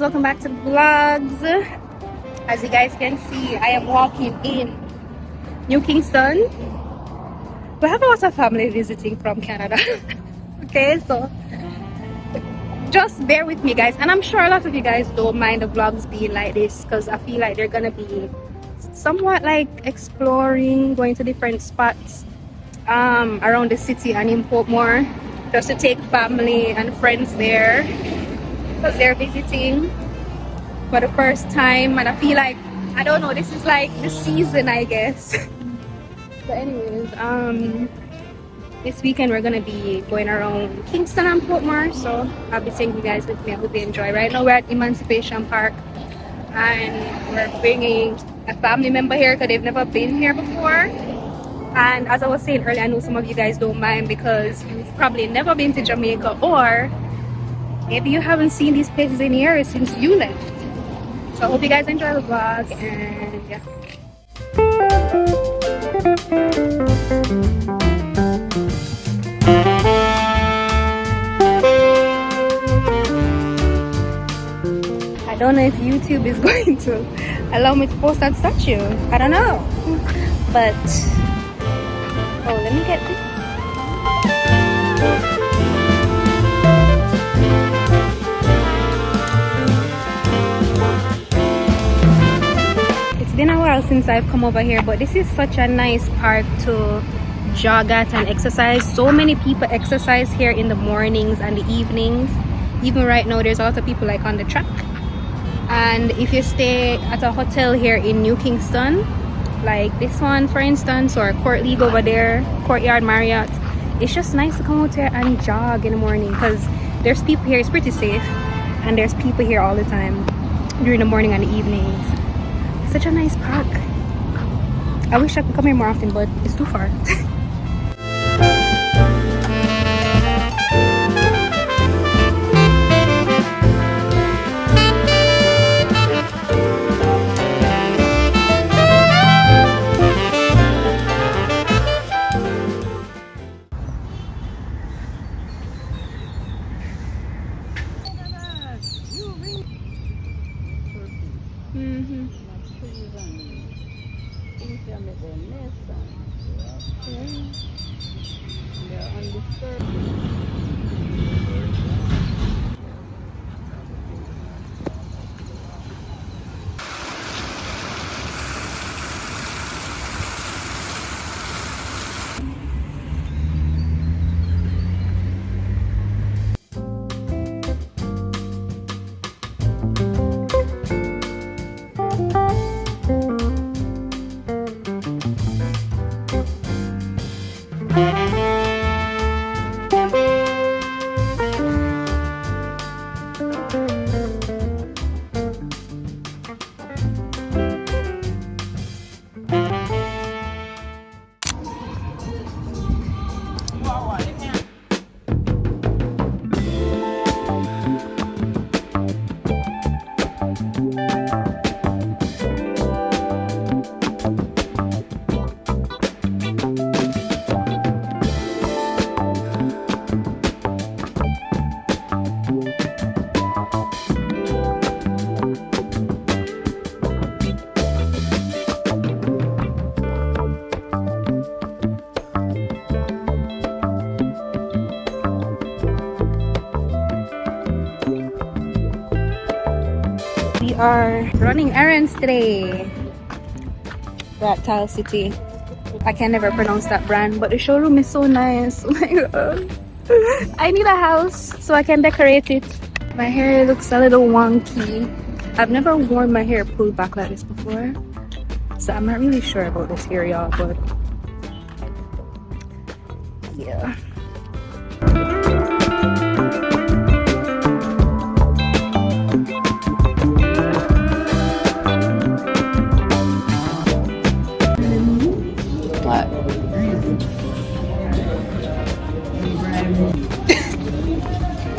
welcome back to the vlogs. As you guys can see, I am walking in New Kingston. We have a lot of family visiting from Canada. Okay, so just bear with me guys, and I'm sure a lot of you guys don't mind the vlogs being like this because I feel like they're gonna be somewhat like exploring, going to different spots around the city and in Portmore, just to take family and friends there because they're visiting for the first time. And I feel like, I don't know, this is like the season, I guess. But anyways, this weekend we're gonna be going around Kingston and Portmore, so I'll be taking you guys with me. I hope you enjoy. Right now we're at Emancipation Park and we're bringing a family member here because they've never been here before. And as I was saying earlier, I know some of you guys don't mind because you've probably never been to Jamaica, or maybe you haven't seen these places in years since you left. So I hope you guys enjoy the vlog, and yeah. I don't know if YouTube is going to allow me to post that statue. I don't know. But oh, let me get this. It's been a while since I've come over here, but this is such a nice park to jog at and exercise. So many people exercise here in the mornings and the evenings. Even right now there's a lot of people like on the track. And if you stay at a hotel here in New Kingston, like this one for instance, or Court League over there, Courtyard Marriott, it's just nice to come out here and jog in the morning because there's people here. It's pretty safe, and there's people here all the time during the morning and the evenings. It's such a nice park. I wish I could come here more often, but it's too far. We are running errands today. We're at Tile City. I can never pronounce that brand, but the showroom is so nice. Oh my god. I need a house so I can decorate it. My hair looks a little wonky. I've never worn my hair pulled back like this before, so I'm not really sure about this here, y'all, but yeah.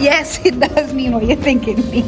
Yes, it does mean what you're thinking me.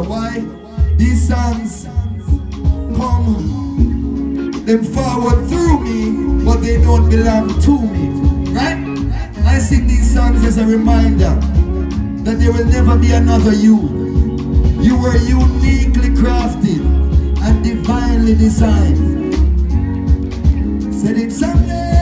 Why? These songs come, them forward through me, but they don't belong to me. Right? I sing these songs as a reminder that there will never be another you. You were uniquely crafted and divinely designed. Said it someday.